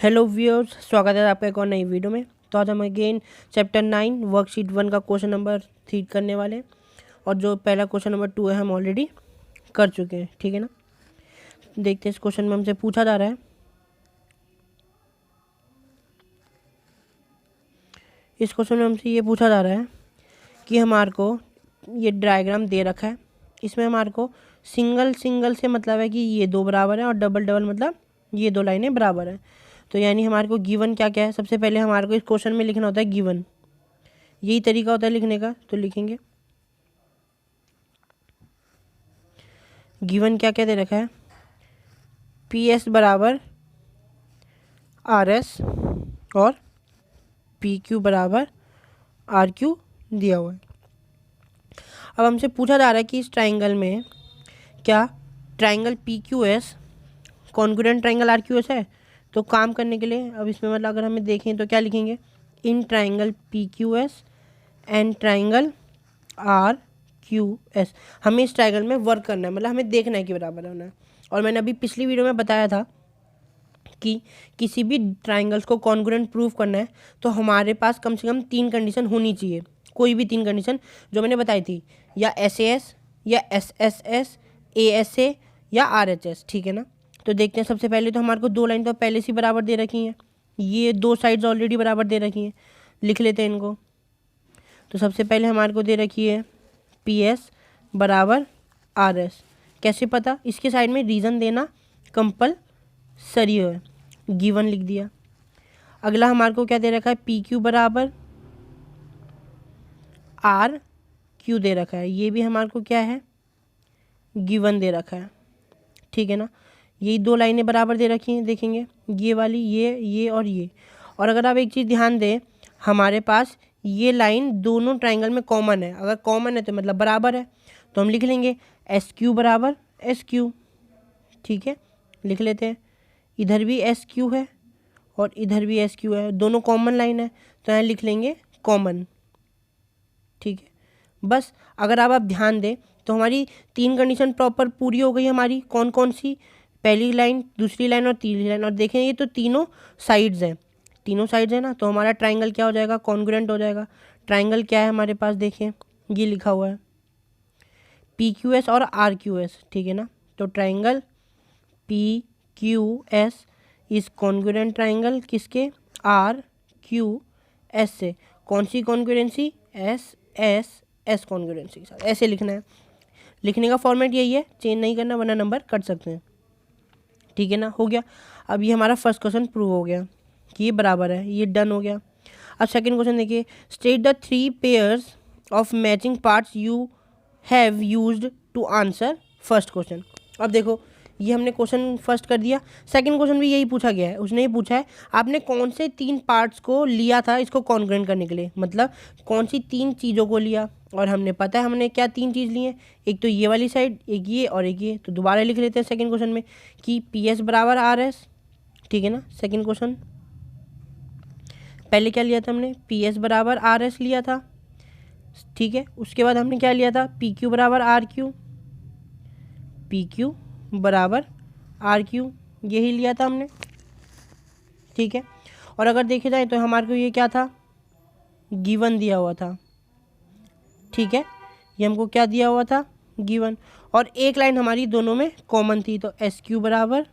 Hello viewers, स्वागत है आपका एक और नई वीडियो में। तो आज हम अगेन चैप्टर 9 वर्कशीट 1 का क्वेश्चन नंबर 3 करने वाले हैं। और जो पहला क्वेश्चन नंबर 2 है हम ऑलरेडी कर चुके हैं, ठीक है ना। देखते हैं इस क्वेश्चन में हमसे पूछा जा रहा है, इस क्वेश्चन में हमसे ये पूछा जा रहा है कि हमारे को ये डायग्राम दे रखा है। इसमें हमारे को सिंगल सिंगल से मतलब है कि ये दो बराबर है और डबल डबल मतलब ये दो लाइनें बराबर है। तो यानी हमारे को गिवन क्या क्या है, सबसे पहले हमारे को इस क्वेश्चन में लिखना होता है गिवन। यही तरीका होता है लिखने का, तो लिखेंगे गिवन क्या क्या दे रखा है। पी एस बराबर आर एस और पी क्यू बराबर आर क्यू दिया हुआ है। अब हमसे पूछा जा रहा है कि इस ट्राइंगल में क्या triangle P Q S congruent triangle R Q S है। तो काम करने के लिए अब इसमें मतलब अगर हमें देखें तो क्या लिखेंगे, in triangle P Q S and triangle R Q S. हमें इस ट्राइंगल में वर्क करना है, मतलब हमें देखना है कि बराबर होना है। और मैंने अभी पिछली वीडियो में बताया था कि किसी भी ट्राइंगल्स को कॉन्ग्रुएंट प्रूव करना है तो हमारे पास कम से कम 3 कंडीशन होनी चाहिए। कोई भी 3 कंडीशन जो मैंने बताई थी, या SAS या SSS, ASA या RHS, ठीक है ना। तो देखते हैं, सबसे पहले तो हमारे को 2 लाइन तो पहले से बराबर दे रखी हैं, ये 2 साइड्स ऑलरेडी बराबर दे रखी हैं। लिख लेते हैं इनको। तो सबसे पहले हमारे को दे रखी है PS बराबर RS। कैसे पता, इसके साइड में रीज़न देना कंपलसरी है, गिवन लिख दिया। अगला हमारे को क्या दे रखा है, PQ बराबर RQ दे रखा है। ये भी हमारे को क्या है, गिवन दे रखा है, ठीक है ना। यही 2 लाइनें बराबर दे रखी हैं, देखेंगे ये वाली, ये और ये। और अगर आप एक चीज़ ध्यान दें, हमारे पास ये लाइन दोनों ट्राइंगल में कॉमन है। अगर कॉमन है तो मतलब बराबर है, तो हम लिख लेंगे SQ बराबर SQ, ठीक है। लिख लेते हैं, इधर भी SQ है और इधर भी SQ है, दोनों कॉमन लाइन है, तो यहाँ लिख लेंगे कॉमन, ठीक है। बस अगर आप ध्यान दें तो हमारी 3 कंडीशन प्रॉपर पूरी हो गई हमारी। कौन कौन सी, पहली लाइन, दूसरी लाइन और तीसरी लाइन। और देखें ये तो तीनों साइड्स हैं, तीनों साइड्स हैं ना, तो हमारा ट्राइंगल क्या हो जाएगा, कॉन्ग्रुएंट हो जाएगा। ट्राइंगल क्या है हमारे पास, देखें ये लिखा हुआ है PQS और RQS, ठीक है ना। तो triangle PQS is congruent triangle किसके, RQS से। कौन सी कॉन्ग्रुएंसी, SSS कॉन्ग्रुएंसी के साथ। ऐसे लिखना है, लिखने का फॉर्मेट यही है, चेंज नहीं करना वरना नंबर कट सकते हैं, ठीक है ना। हो गया। अब ये हमारा फर्स्ट क्वेश्चन प्रूव हो गया कि ये बराबर है, ये डन हो गया। अब सेकंड क्वेश्चन देखिए, state the 3 pairs of matching parts you have used to answer first question. अब देखो ये हमने क्वेश्चन फर्स्ट कर दिया, सेकंड क्वेश्चन भी यही पूछा गया है। उसने ये पूछा है आपने कौन से 3 पार्ट्स को लिया था इसको कॉन्ग्रुएंट करने के लिए, मतलब कौन सी 3 चीज़ों को लिया। और हमने पता है हमने क्या 3 चीज़ ली है, एक तो ये वाली साइड, एक ये और एक ये। तो दोबारा लिख लेते हैं सेकंड क्वेश्चन में कि PS बराबर RS, ठीक है ना। सेकंड क्वेश्चन, पहले क्या लिया था हमने, PS बराबर RS लिया था, ठीक है। उसके बाद हमने क्या लिया था, PQ बराबर RQ, PQ बराबर RQ, यही लिया था हमने, ठीक है। और अगर देखे जाए तो हमारे को ये क्या था, गिवन दिया हुआ था, ठीक है। ये हमको क्या दिया हुआ था, गिवन। और एक लाइन हमारी दोनों में कॉमन थी, तो SQ बराबर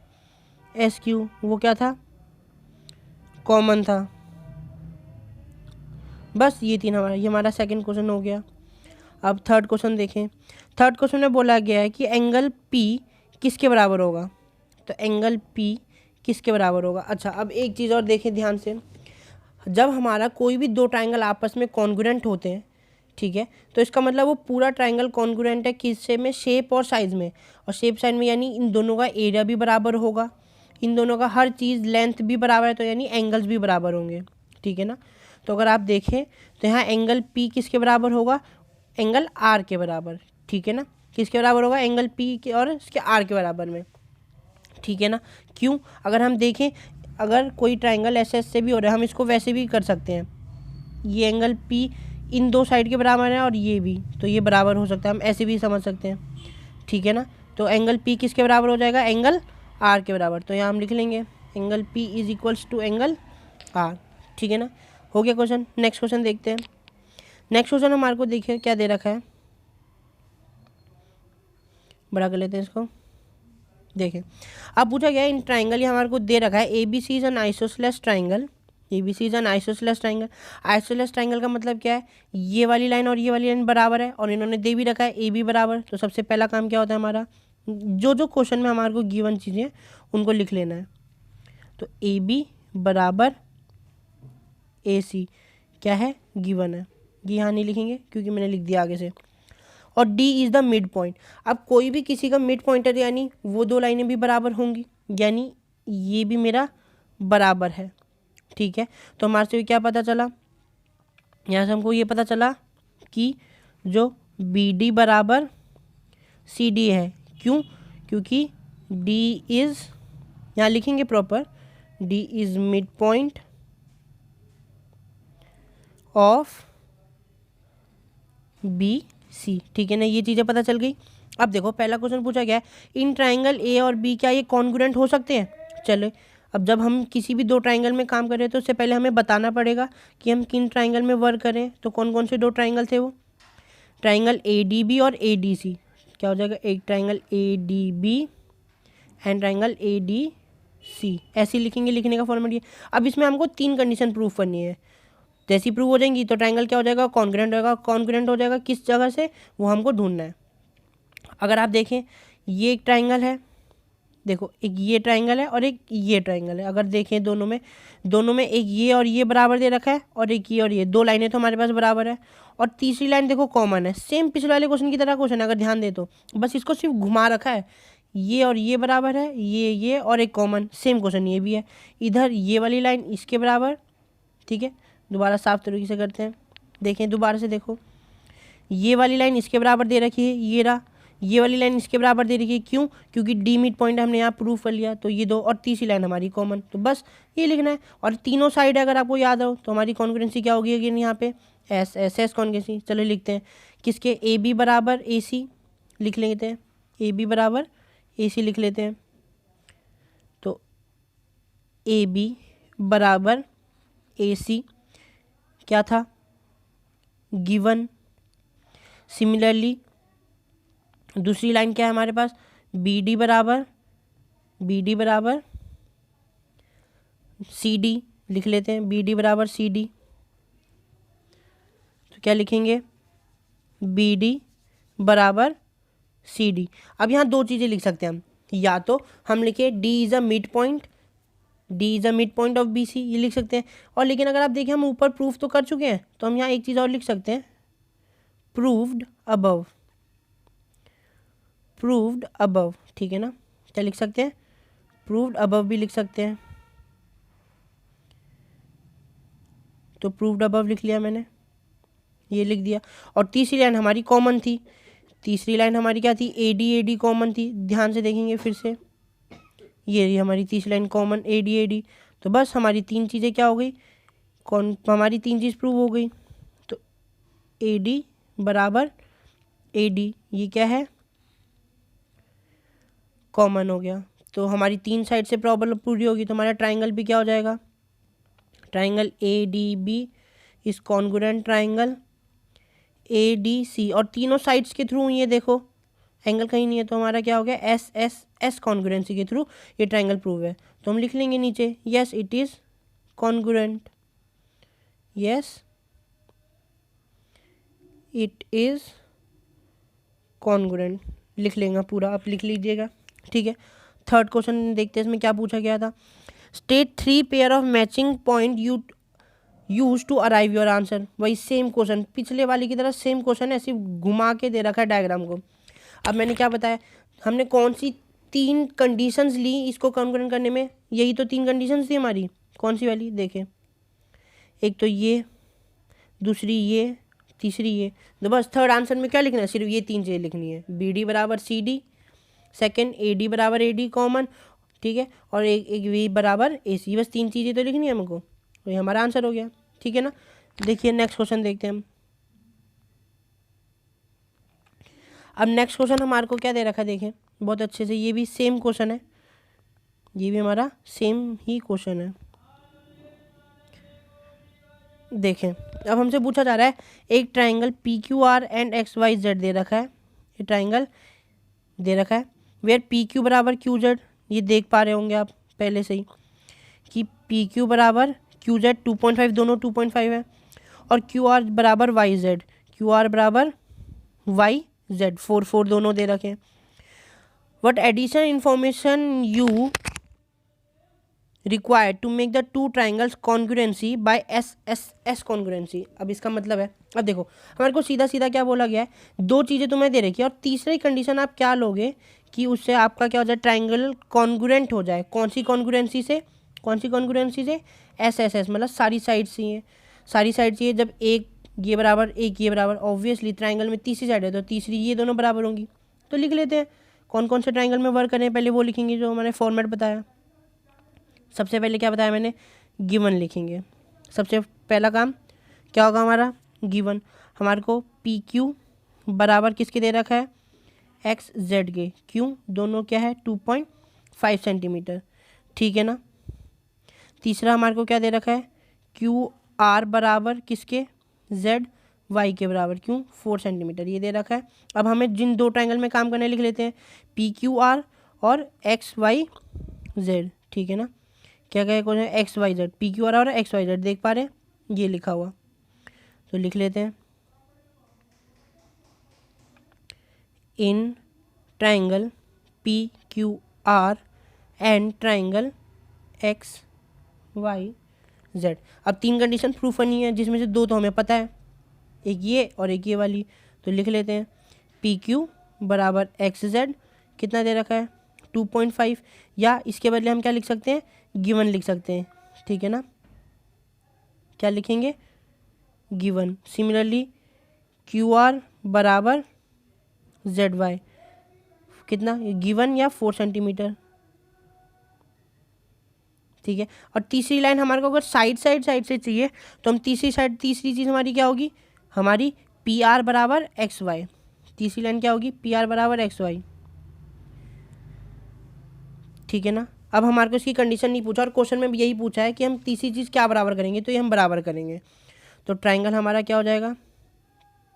SQ, वो क्या था, कॉमन था। बस ये 3 हमारा, ये हमारा सेकंड क्वेश्चन हो गया। अब थर्ड क्वेश्चन देखें। थर्ड क्वेश्चन में बोला गया है कि एंगल P किसके बराबर होगा। तो एंगल P किसके बराबर होगा। अच्छा, अब एक चीज़ और देखें ध्यान से, जब हमारा कोई भी 2 ट्राइंगल आपस में कॉन्ग्रुएंट होते हैं, ठीक है, तो इसका मतलब वो पूरा ट्राइंगल कॉन्ग्रुएंट है किससे में, शेप और साइज में। और शेप साइज में यानी इन दोनों का एरिया भी बराबर होगा, इन दोनों का हर चीज़ लेंथ भी बराबर है, तो यानी एंगल्स भी बराबर होंगे, ठीक है ना। तो अगर आप देखें तो यहाँ एंगल P किसके बराबर होगा, एंगल R के बराबर, ठीक है ना। किसके बराबर होगा, एंगल P के और इसके R के बराबर में, ठीक है ना। क्यों, अगर हम देखें अगर कोई ट्राइंगल SS से भी हो रहा है हम इसको वैसे भी कर सकते हैं, ये एंगल P इन 2 साइड के बराबर है और ये भी, तो ये बराबर हो सकता है, हम ऐसे भी समझ सकते हैं, ठीक है ना। तो एंगल P किसके बराबर हो जाएगा, एंगल R के बराबर। तो यहाँ हम लिख लेंगे angle P is equals to angle R, ठीक है ना। हो गया क्वेश्चन। नेक्स्ट क्वेश्चन देखते हैं। नेक्स्ट क्वेश्चन हमारे को देखिए क्या दे रखा है, बड़ा कर लेते हैं इसको। देखें अब पूछा गया इन ट्राइंगल, ये हमारे को दे रखा है A B C is an isosceles triangle. A B C is an isosceles triangle. Isosceles triangle का मतलब क्या है, ये वाली लाइन और ये वाली लाइन बराबर है और इन्होंने दे भी रखा है ए बी बराबर। तो सबसे पहला काम क्या होता है हमारा, जो जो क्वेश्चन में हमारे को गिवन चीज़ें उनको लिख लेना है। तो ए बी बराबर ए सी क्या है, गिवन है। ये यहाँ नहीं लिखेंगे क्योंकि मैंने लिख दिया आगे से। और D is the mid point. अब कोई भी किसी का मिड पॉइंटर यानी वो दो लाइनें भी बराबर होंगी, यानी ये भी मेरा बराबर है, ठीक है। तो हमारे से क्या पता चला, यहाँ से हमको ये पता चला कि जो BD बराबर CD है। क्यों, क्योंकि D इज़, यहाँ लिखेंगे proper, D is mid point of B C, ठीक है ना। ये चीज़ें पता चल गई। अब देखो पहला क्वेश्चन पूछा गया है इन ट्राइंगल ए और बी क्या ये कॉन्ग्रुएंट हो सकते हैं। चलो अब जब हम किसी भी दो ट्राइंगल में काम करें तो उससे पहले हमें बताना पड़ेगा कि हम किन ट्राइंगल में वर्क करें। तो कौन कौन से दो ट्राइंगल थे वो, ट्राइंगल ए डी बी और ए डी सी। क्या हो जाएगा, एक triangle A D B and triangle A D C, ऐसे लिखेंगे। लिखने का फॉर्मेट ये। अब इसमें हमको तीन कंडीशन प्रूफ करनी है। जैसी प्रूव हो जाएंगी तो ट्राइंगल क्या हो जाएगा, कॉन्ग्रुएंट होगा। कॉन्ग्रुएंट हो जाएगा किस जगह से, वो हमको ढूंढना है। अगर आप देखें ये एक ट्राइंगल है, देखो एक ये ट्राइंगल है और एक ये ट्राइंगल है। अगर देखें दोनों में एक ये और ये बराबर दे रखा है और एक ये और ये, दो लाइनें तो हमारे पास बराबर है। और तीसरी लाइन देखो कॉमन है, सेम पिछले वाले क्वेश्चन की तरह क्वेश्चन है अगर ध्यान दे तो, बस इसको सिर्फ घुमा रखा है। ये और ये बराबर है, ये और एक कॉमन, सेम क्वेश्चन ये भी है। इधर ये वाली लाइन इसके बराबर, ठीक है। दोबारा साफ तरीके से करते हैं, देखें दोबारा से देखो, ये वाली लाइन इसके बराबर दे रखी है, ये रहा। ये वाली लाइन इसके बराबर दे रखी है, क्यों, क्योंकि डी मिड पॉइंट हमने यहाँ प्रूफ कर लिया। तो ये दो और तीसरी लाइन हमारी कॉमन, तो बस ये लिखना है। और तीनों साइड अगर आपको याद हो तो हमारी कॉन्ग्रुएंसी क्या होगी अगेन यहाँ पे, एस एस एस कॉन्ग्रुएंसी। चलो लिखते हैं किसके, ए बी बराबर ए सी लिख लेते हैं, ए बी बराबर ए सी लिख लेते हैं। तो ए बी बराबर ए सी क्या था, गिवन। सिमिलरली दूसरी लाइन क्या है हमारे पास, बी डी बराबर सी डी लिख लेते हैं, बी डी बराबर सी डी। तो क्या लिखेंगे, बी डी बराबर सी डी। अब यहाँ दो चीज़ें लिख सकते हैं हम, या तो हम लिखे D is a mid point of B C, ये लिख सकते हैं। और लेकिन अगर आप देखें हम ऊपर प्रूफ तो कर चुके हैं, तो हम यहाँ एक चीज़ और लिख सकते हैं, प्रूव्ड अबव, ठीक है ना। क्या लिख सकते हैं, प्रूव्ड अबव भी लिख सकते हैं। तो प्रूव्ड अबव लिख लिया मैंने, ये लिख दिया। और तीसरी लाइन हमारी कॉमन थी, तीसरी लाइन हमारी क्या थी, ए डी कॉमन थी। ध्यान से देखेंगे फिर से, ये रही हमारी तीसरी लाइन कॉमन, ए डी। तो बस हमारी तीन चीज़ें क्या हो गई, हमारी तीन चीज़ प्रूव हो गई। तो ए डी बराबर ए डी, ये क्या है, कॉमन हो गया। तो हमारी तीन साइड से प्रॉब्लम पूरी होगी। तो हमारा ट्राइंगल भी क्या हो जाएगा, triangle A D B is congruent triangle A D C. और तीनों साइड्स के थ्रू ये देखो एंगल कहीं नहीं है, तो हमारा क्या हो गया, एस एस एस कॉन्ग्रुएंसी के थ्रू ये ट्राइंगल प्रूव है। तो हम लिख लेंगे नीचे, yes it is congruent, yes it is congruent लिख लेंगे पूरा, आप लिख लीजिएगा, ठीक है। थर्ड क्वेश्चन देखते हैं इसमें क्या पूछा गया था, state 3 pair of matching point use to arrive your answer. वही सेम क्वेश्चन, पिछले वाले की तरह सेम क्वेश्चन है, सिर्फ घुमा के दे रखा है डायग्राम को। अब मैंने क्या बताया, हमने कौन सी तीन कंडीशंस ली इसको कॉन्ग्रुएंट करने में, यही तो तीन कंडीशंस थी हमारी। कौन सी वाली, देखें, एक तो ये, दूसरी ये, तीसरी ये। तो बस थर्ड आंसर में क्या लिखना है, सिर्फ ये तीन चीज़ें लिखनी है, बी डी बराबर C D, second A D बराबर ए डी कॉमन, ठीक है, और एक वी बराबर ए सी। बस तीन चीज़ें तो लिखनी है हमको, तो ये हमारा आंसर हो गया, ठीक है ना। देखिए नेक्स्ट क्वेश्चन देखते हैं हम। अब नेक्स्ट क्वेश्चन हमारे को क्या दे रखा है, देखें बहुत अच्छे से, ये भी सेम क्वेश्चन है। ये भी हमारा सेम ही क्वेश्चन है। देखें, अब हमसे पूछा जा रहा है एक triangle P Q R and X Y Z दे रखा है, ये ट्राइंगल दे रखा है वेयर पी क्यू बराबर क्यू जेड, ये देख पा रहे होंगे आप पहले से ही कि पी क्यू बराबर क्यू जेड 2.5, दोनों 2.5 है, और क्यू आर बराबर वाई जेड, क्यू आर बराबर वाई जेड 4 दोनों दे रखे हैं। What additional information you required to make the two triangles congruency by S S S congruency. अब इसका मतलब है, अब देखो हमारे को सीधा सीधा क्या बोला गया है, दो चीज़ें तुम्हें दे रखी है और तीसरी कंडीशन आप क्या लोगे कि उससे आपका क्या हो जाए, ट्राइंगल कॉन्ग्रुएंट हो जाए। कौन सी कॉन्ग्रुएंसी से, कौन सी कॉन्ग्रुएंसी से, एस एस एस, मतलब सारी साइड्स चाहिए, सारी साइड चाहिए। जब एक ये बराबर एक ये बराबर, ऑब्वियसली ट्राइंगल में तीसरी साइड है तो तीसरी ये दोनों बराबर होंगी। तो लिख लेते हैं कौन कौन से ट्राइंगल में वर्क करें, पहले वो लिखेंगे जो मैंने फॉर्मेट बताया। सबसे पहले क्या बताया मैंने, गिवन लिखेंगे। सबसे पहला काम क्या होगा हमारा, गिवन। हमारे को पी क्यू बराबर किसके दे रखा है, एक्स जेड के, क्यों दोनों क्या है 2.5 सेंटीमीटर, ठीक है ना। तीसरा हमारे को क्या दे रखा है, क्यू आर बराबर किसके, जेड वाई के बराबर, क्यों 4 सेंटीमीटर, ये दे रखा है। अब हमें जिन दो ट्राइंगल में काम करने लिख लेते हैं, पी क्यू आर और एक्स वाई जेड, ठीक है ना। क्या क्या question, X Y Z, P Q R और एक्स वाई जेड देख पा रहे हैं, ये लिखा हुआ, तो लिख लेते हैं। In triangle P Q R and triangle X Y Z. अब तीन कंडीशन प्रूफ करनी है जिसमें से दो तो हमें पता है, एक ये और एक ये वाली, तो लिख लेते हैं पी क्यू बराबर एक्स जेड कितना दे रखा है 2.5, या इसके बदले हम क्या लिख सकते हैं, गिवन लिख सकते हैं, ठीक है ना। क्या लिखेंगे, गिवन। सिमिलरली क्यू आर बराबर जेड वाई कितना, गिवन या 4 सेंटीमीटर, ठीक है। और तीसरी लाइन हमारे को अगर साइड से चाहिए तो हम तीसरी चीज़ हमारी क्या होगी, हमारी पी आर बराबर एक्स वाई। तीसरी लाइन क्या होगी, पी आर बराबर एक्स वाई, ठीक है ना। अब हमारे को इसकी कंडीशन नहीं पूछा और क्वेश्चन में भी यही पूछा है कि हम तीसरी चीज़ क्या बराबर करेंगे, तो ये हम बराबर करेंगे। तो ट्राइंगल हमारा क्या हो जाएगा,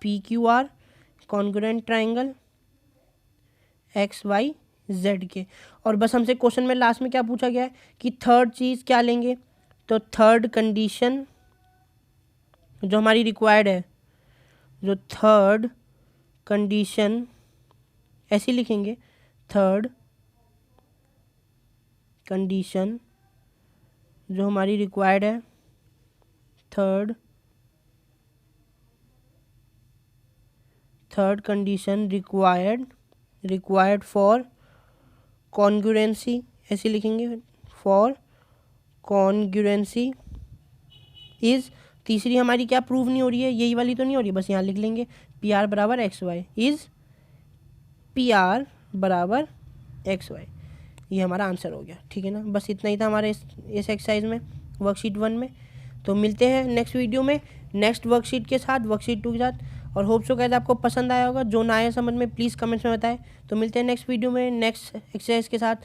P Q R congruent triangle X Y Z के। और बस हमसे क्वेश्चन में लास्ट में क्या पूछा गया है कि थर्ड चीज़ क्या लेंगे, तो थर्ड कंडीशन जो हमारी रिक्वायर्ड है, जो थर्ड कंडीशन ऐसे लिखेंगे, थर्ड कंडीशन जो हमारी रिक्वायर्ड है, third condition required for congruency, ऐसे लिखेंगे, फॉर कॉन्ग्रुएंसी इज, तीसरी हमारी क्या प्रूव नहीं हो रही है, यही वाली तो नहीं हो रही है, बस यहाँ लिख लेंगे पी आर बराबर X Y, is P R बराबर एक्स वाई, ये हमारा आंसर हो गया, ठीक है ना। बस इतना ही था हमारे इस एक्सरसाइज में, वर्कशीट 1 में। तो मिलते हैं नेक्स्ट वीडियो में नेक्स्ट वर्कशीट के साथ, वर्कशीट 2 के साथ। और होप सो गाइस आपको पसंद आया होगा, जो ना आया समझ में प्लीज़ कमेंट्स में बताएं। तो मिलते हैं नेक्स्ट वीडियो में नेक्स्ट एक्सरसाइज के साथ।